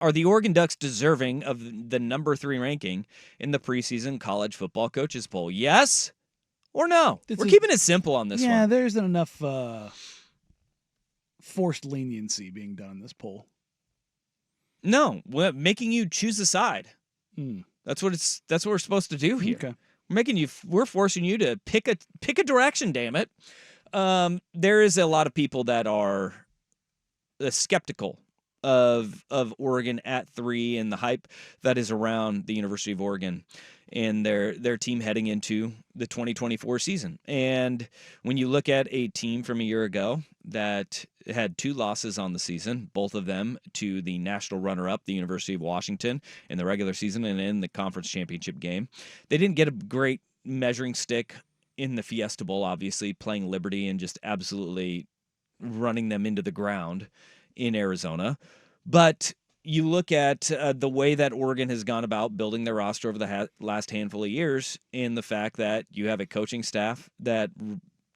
Are the Oregon Ducks deserving of the number 3 ranking in the preseason college football coaches poll? Yes or no? We're keeping it simple on this one. Yeah, there isn't enough forced leniency being done in this poll. No, we're making you choose a side. That's what we're supposed to do here. Okay. We're forcing you to pick a direction, damn it. There is a lot of people that are skeptical of Oregon at 3 and the hype that is around the University of Oregon and their team heading into the 2024 season. And when you look at a team from a year ago that had 2 losses on the season, both of them to the national runner-up, the University of Washington, in the regular season and in the conference championship game, they didn't get a great measuring stick in the Fiesta Bowl, obviously, playing Liberty and just absolutely running them into the ground in Arizona. But you look at the way that Oregon has gone about building their roster over the last handful of years, and the fact that you have a coaching staff that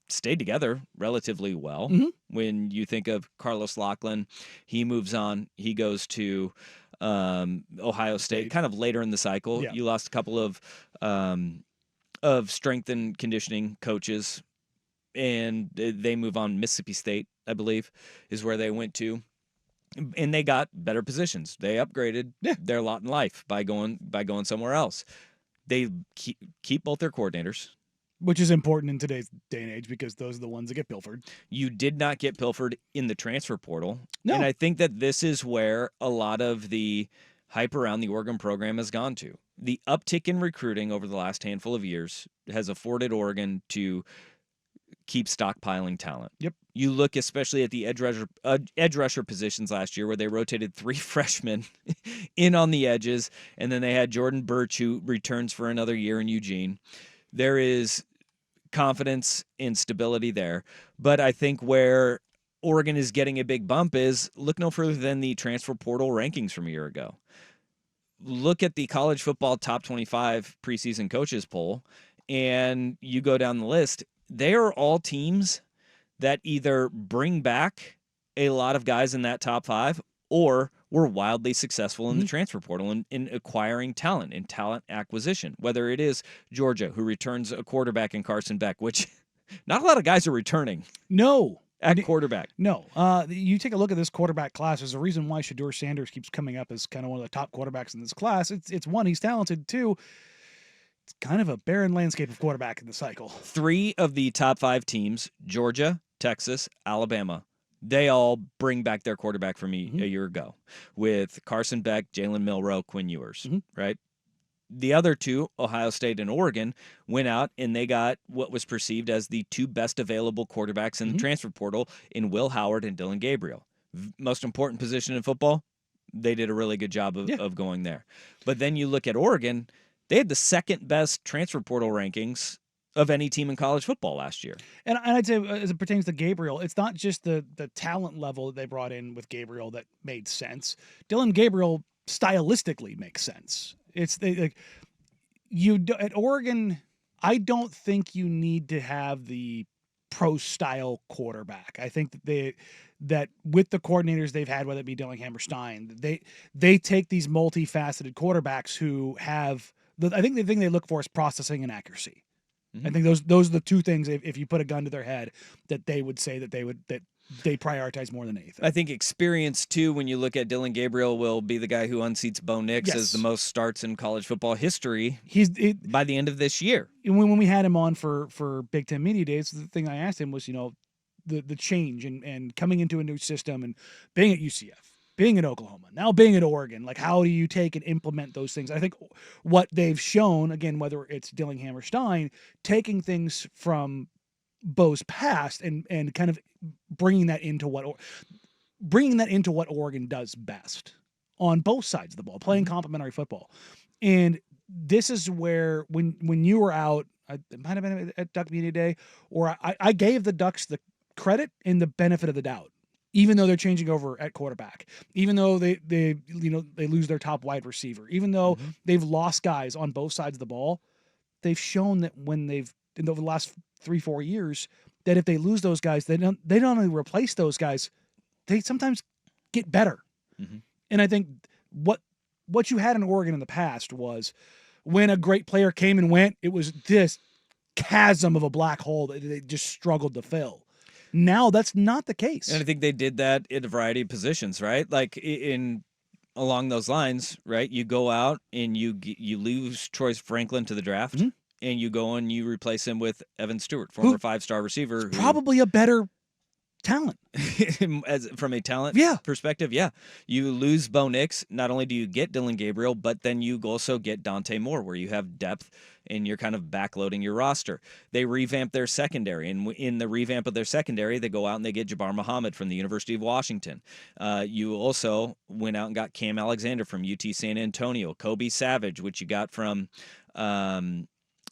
stayed together relatively well. When you think of Carlos Lachlan, he moves on. He goes to Ohio State kind of later in the cycle. Yeah. You lost a couple of strength and conditioning coaches, and they move on. Mississippi State, I believe, is where they went to. And they got better positions. They upgraded their lot in life by going somewhere else. They keep both their coordinators, which is important in today's day and age because those are the ones that get pilfered. You did not get pilfered in the transfer portal. No. And I think that this is where a lot of the hype around the Oregon program has gone to. The uptick in recruiting over the last handful of years has afforded Oregon to keep stockpiling talent. Yep. You look especially at the edge rusher positions last year, where they rotated 3 freshmen in on the edges, and then they had Jordan Birch, who returns for another year in Eugene. There is confidence and stability there. But I think where Oregon is getting a big bump is look no further than the transfer portal rankings from a year ago. Look at the college football top 25 preseason coaches poll, and you go down the list. They are all teams that either bring back a lot of guys in that top 5 or were wildly successful in the transfer portal in acquiring talent, in talent acquisition, whether it is Georgia, who returns a quarterback in Carson Beck, which not a lot of guys are returning. No. At quarterback. No. You take a look at this quarterback class. There's a reason why Shedeur Sanders keeps coming up as kind of one of the top quarterbacks in this class. It's one, he's talented. 2, it's kind of a barren landscape of quarterback in the cycle. 3 of the top 5 teams, Georgia, Texas, Alabama, they all bring back their quarterback from a year ago with Carson Beck, Jalen Milroe, Quinn Ewers, right? The other 2, Ohio State and Oregon, went out and they got what was perceived as the 2 best available quarterbacks in the transfer portal in Will Howard and Dylan Gabriel. Most important position in football, they did a really good job of going there. But then you look at Oregon, they had the 2nd best transfer portal rankings of any team in college football last year. And I'd say as it pertains to Gabriel, it's not just the talent level that they brought in with Gabriel that made sense. Dylan Gabriel stylistically makes sense. It's at Oregon, I don't think you need to have the pro style quarterback. I think that with the coordinators they've had, whether it be Dillingham or Stein, they take these multifaceted quarterbacks who have I think the thing they look for is processing and accuracy. I think those are the 2 things, if you put a gun to their head, that they would say that they prioritize more than anything. I think experience, too, when you look at Dylan Gabriel, will be the guy who unseats Bo Nix as the most starts in college football history by the end of this year. When we had him on for Big Ten Media Days, the thing I asked him was, the change and coming into a new system and being at UCF, being in Oklahoma, now being in Oregon, like how do you take and implement those things? I think what they've shown, again, whether it's Dillingham or Stein, taking things from Bo's past and kind of bringing that into what Oregon does best on both sides of the ball, playing complementary football. And this is where when you were out, it might have been at Duck Media Day, or I gave the Ducks the credit and the benefit of the doubt. Even though they're changing over at quarterback, even though they lose their top wide receiver, even though they've lost guys on both sides of the ball, they've shown that when over the last 3-4 years, that if they lose those guys, they don't only replace those guys, they sometimes get better. And I think what you had in Oregon in the past was when a great player came and went, it was this chasm of a black hole that they just struggled to fill. Now that's not the case. And I think they did that in a variety of positions, right? Like in along those lines, right? You go out and you lose Troy Franklin to the draft, and you go and you replace him with Evan Stewart, former 5-star receiver, probably a better talent from a talent Yeah. perspective. Yeah, you lose Bo Nix. Not only do you get Dylan Gabriel, but then you also get Dante Moore, where you have depth and you're kind of backloading your roster. They revamp their secondary, and in the revamp of their secondary, they go out and they get Jabbar Muhammad from the University of Washington. You also went out and got Cam Alexander from UT San Antonio, Kobe Savage, which you got from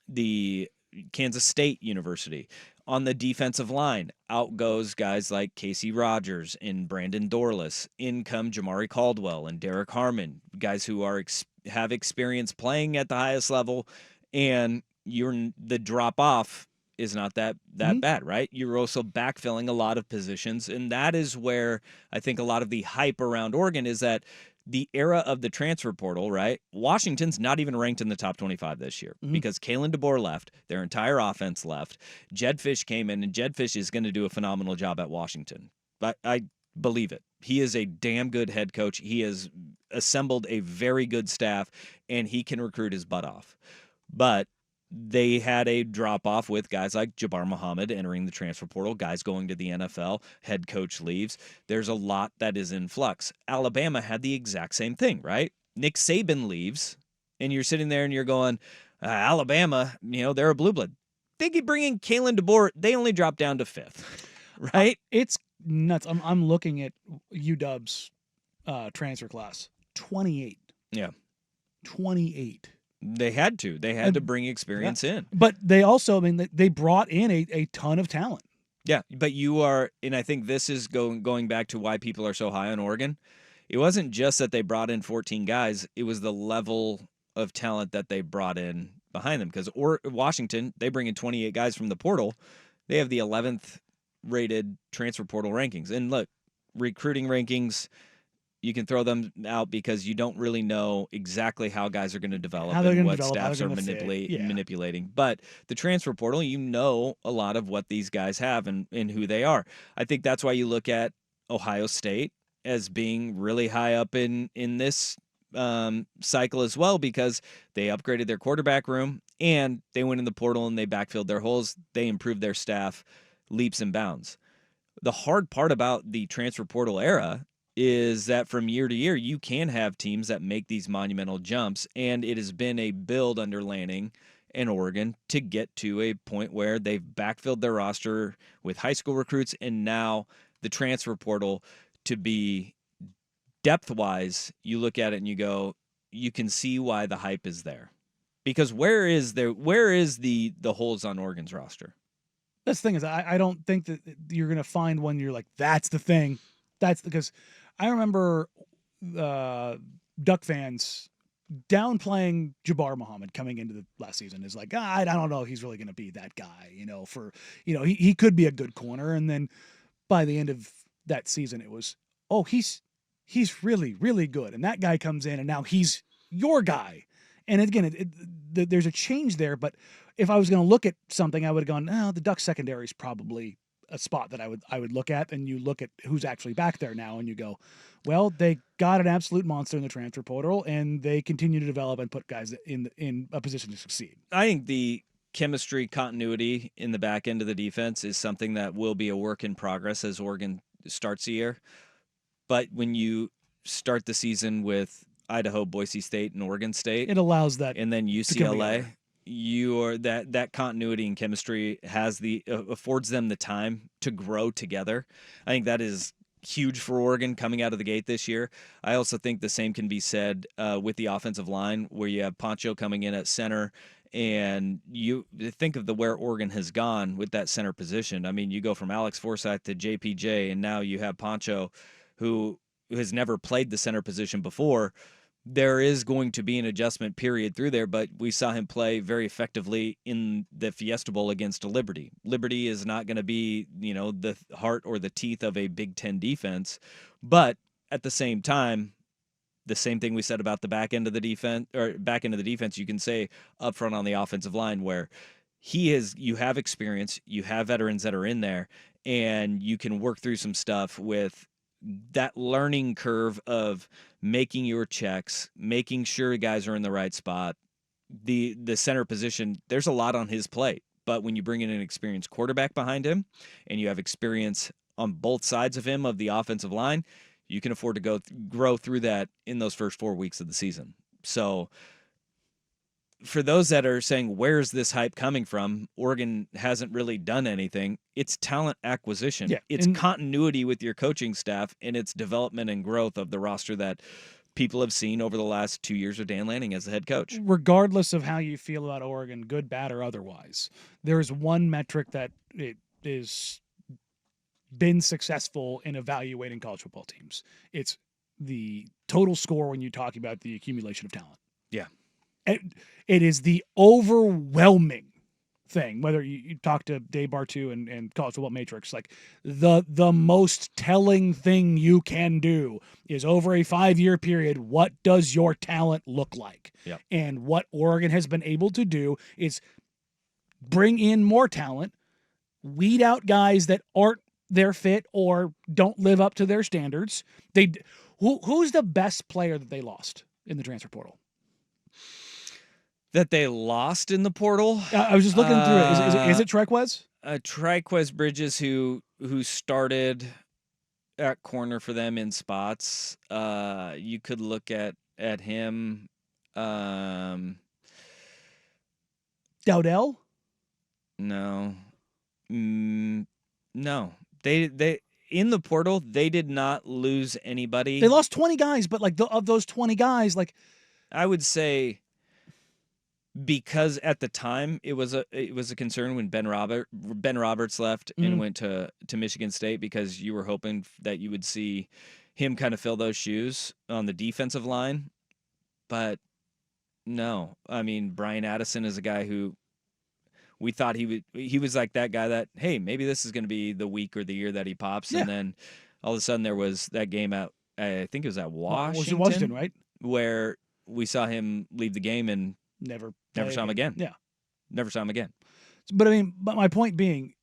the Kansas State University. On the defensive line, out goes guys like Casey Rogers and Brandon Dorless. In come Jamari Caldwell and Derek Harmon, guys who are have experience playing at the highest level, and the drop off is not that bad, right? You're also backfilling a lot of positions, and that is where I think a lot of the hype around Oregon is that the era of the transfer portal, right? Washington's not even ranked in the top 25 this year because Kalen DeBoer left. Their entire offense left. Jedd Fisch came in, and Jedd Fisch is going to do a phenomenal job at Washington. But I believe it. He is a damn good head coach. He has assembled a very good staff, and he can recruit his butt off. But they had a drop-off with guys like Jabbar Muhammad entering the transfer portal, guys going to the NFL, head coach leaves. There's a lot that is in flux. Alabama had the exact same thing, right? Nick Saban leaves, and you're sitting there and you're going, Alabama, they're a blue blood. They could bring in Kalen DeBoer. They only dropped down to 5th, right? It's nuts. I'm looking at UW's transfer class. 28. Yeah. 28. They had to. They had to bring experience in. But they also, they brought in a ton of talent. Yeah, but you are, and I think this is going back to why people are so high on Oregon. It wasn't just that they brought in 14 guys. It was the level of talent that they brought in behind them. Because Washington, they bring in 28 guys from the portal. They have the 11th rated transfer portal rankings. And look, recruiting rankings, you can throw them out because you don't really know exactly how guys are going to develop and what staffs are manipulating. But the transfer portal, you know a lot of what these guys have and who they are. I think that's why you look at Ohio State as being really high up in this cycle as well, because they upgraded their quarterback room and they went in the portal and they backfilled their holes. They improved their staff leaps and bounds. The hard part about the transfer portal era is that from year to year, you can have teams that make these monumental jumps, and it has been a build under Lanning and Oregon to get to a point where they've backfilled their roster with high school recruits, and now the transfer portal to be depth-wise, you look at it and you go, you can see why the hype is there. Because where is the holes on Oregon's roster? That's the thing is, I don't think that you're going to find one you're like, that's the thing. That's because I remember Duck fans downplaying Jabbar Muhammad coming into the last season is like, I don't know if he's really going to be that guy, he could be a good corner. And then by the end of that season, it was, he's really, really good. And that guy comes in and now he's your guy. And again, there's a change there. But if I was going to look at something, I would have gone, the Duck secondary is probably a spot that I would look at. And you look at who's actually back there now and you go, well, they got an absolute monster in the transfer portal and they continue to develop and put guys in a position to succeed. I think the chemistry continuity in the back end of the defense is something that will be a work in progress as Oregon starts the year. But when you start the season with Idaho, Boise State, and Oregon State, it allows that, and then UCLA, that continuity and chemistry affords them the time to grow together. I think that is huge for Oregon coming out of the gate this year. I also think the same can be said with the offensive line, where you have Poncho coming in at center, and you think of where Oregon has gone with that center position. I mean, you go from Alex Forsyth to JPJ, and now you have Poncho, who has never played the center position before. There is going to be an adjustment period through there, but we saw him play very effectively in the Fiesta Bowl against Liberty. Liberty is not going to be, the heart or the teeth of a Big Ten defense, but at the same time, The same thing we said about the back end of the defense, or back end of the defense, you can say up front on the offensive line, where you have experience, you have veterans that are in there, and you can work through some stuff with that learning curve of making your checks, making sure guys are in the right spot. The center position, there's a lot on his plate, but when you bring in an experienced quarterback behind him and you have experience on both sides of him of the offensive line, you can afford to grow through that in those first 4 weeks of the season. So for those that are saying, where's this hype coming from? Oregon hasn't really done anything. It's talent acquisition. Yeah, It's continuity with your coaching staff, and it's development and growth of the roster that people have seen over the last 2 years of Dan Lanning as the head coach. Regardless of how you feel about Oregon, good, bad, or otherwise, there is one metric that it is been successful in evaluating college football teams. It's the total score when you talk about the accumulation of talent. Yeah. It is the overwhelming thing, whether you talk to Dave Bartu and College Football Matrix, like the most telling thing you can do is over a 5-year period, what does your talent look like? Yep. And what Oregon has been able to do is bring in more talent, weed out guys that aren't their fit or don't live up to their standards. Who's the best player that they lost in the transfer portal? That they lost in the portal? I was just looking through it. Is it Trequez? Triquez Bridges, who started at corner for them in spots. You could look at him. Dowdell? No. No. They in the portal, they did not lose anybody. They lost 20 guys, but like of those 20 guys, like I would say, because at the time it was a concern when Ben Roberts left and went to Michigan State, because you were hoping that you would see him kind of fill those shoes on the defensive line. But no, I mean, Brian Addison is a guy who we thought he was like that guy that, hey, maybe this is going to be the week or the year that he pops. Yeah. And then all of a sudden there was that game at, I think it was at Washington, right? Where we saw him leave the game and never saw him again. Yeah. Never saw him again. But I mean, my point being,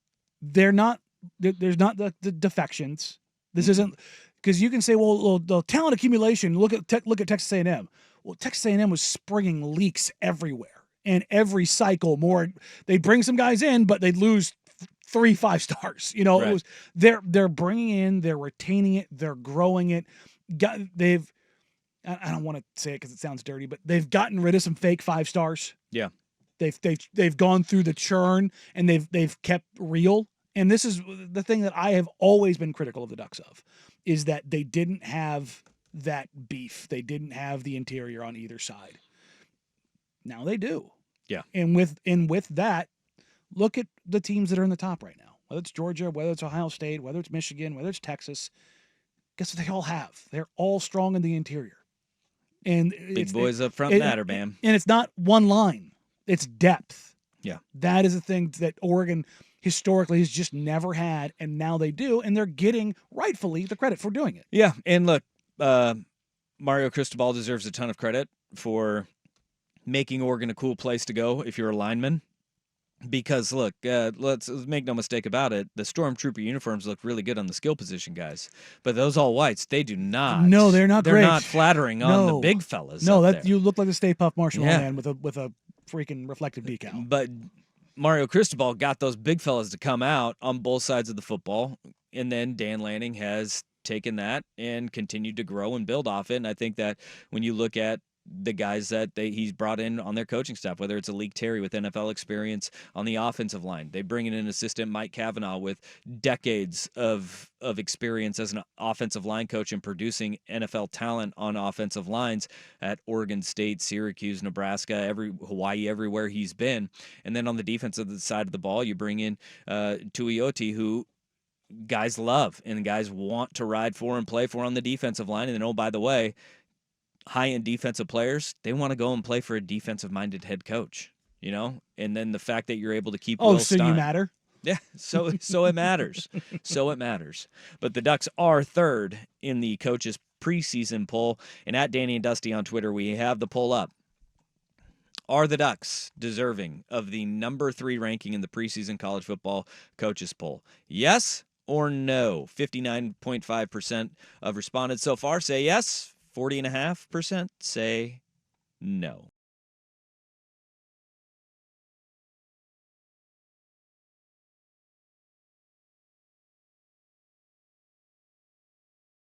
there's not the defections. This isn't, because you can say, well, the talent accumulation, look at Texas A&M. Well, Texas A&M was springing leaks everywhere. And every cycle they bring some guys in, but they lose 3 5-stars. You know, right. It was they're bringing in, they're retaining it, they're growing it. I don't want to say it because it sounds dirty, but they've gotten rid of some fake 5-stars. Yeah, they've gone through the churn and they've kept real. And this is the thing that I have always been critical of the Ducks of, is that they didn't have that beef. They didn't have the interior on either side. Now they do. Yeah. And with that, look at the teams that are in the top right now. Whether it's Georgia, whether it's Ohio State, whether it's Michigan, whether it's Texas, guess what they all have? They're all strong in the interior. And big boys up front matter, man. And it's not one line. It's depth. Yeah. That is a thing that Oregon historically has just never had, and now they do, and they're getting, rightfully, the credit for doing it. Yeah, and look, Mario Cristobal deserves a ton of credit for making Oregon a cool place to go if you're a lineman. Because, look, let's make no mistake about it, the Stormtrooper uniforms look really good on the skill position guys. But those all-whites, they do not. No, they're not great. They're not flattering on the big fellas. No, you look like the Stay Puft Marshmallow Man with a freaking reflective decal. But Mario Cristobal got those big fellas to come out on both sides of the football, and then Dan Lanning has taken that and continued to grow and build off it. And I think that when you look at the guys that he's brought in on their coaching staff, whether it's Alik Terry with NFL experience on the offensive line, they bring in an assistant, Mike Cavanaugh, with decades of experience as an offensive line coach and producing NFL talent on offensive lines at Oregon State, Syracuse, Nebraska, Hawaii, everywhere he's been. And then on the defensive side of the ball, you bring in Tuioti, who guys love and guys want to ride for and play for on the defensive line. And then, oh, by the way, high-end defensive players, they want to go and play for a defensive-minded head coach, you know? And then the fact that you're able to keep Will Stein. You matter? Yeah, so it matters. So it matters. But the Ducks are third in the coaches preseason poll. And at Danny and Dusty on Twitter, we have the poll up. Are the Ducks deserving of the number 3 ranking in the preseason college football coaches poll? Yes or no? 59.5% of respondents so far say yes. 40.5% say no.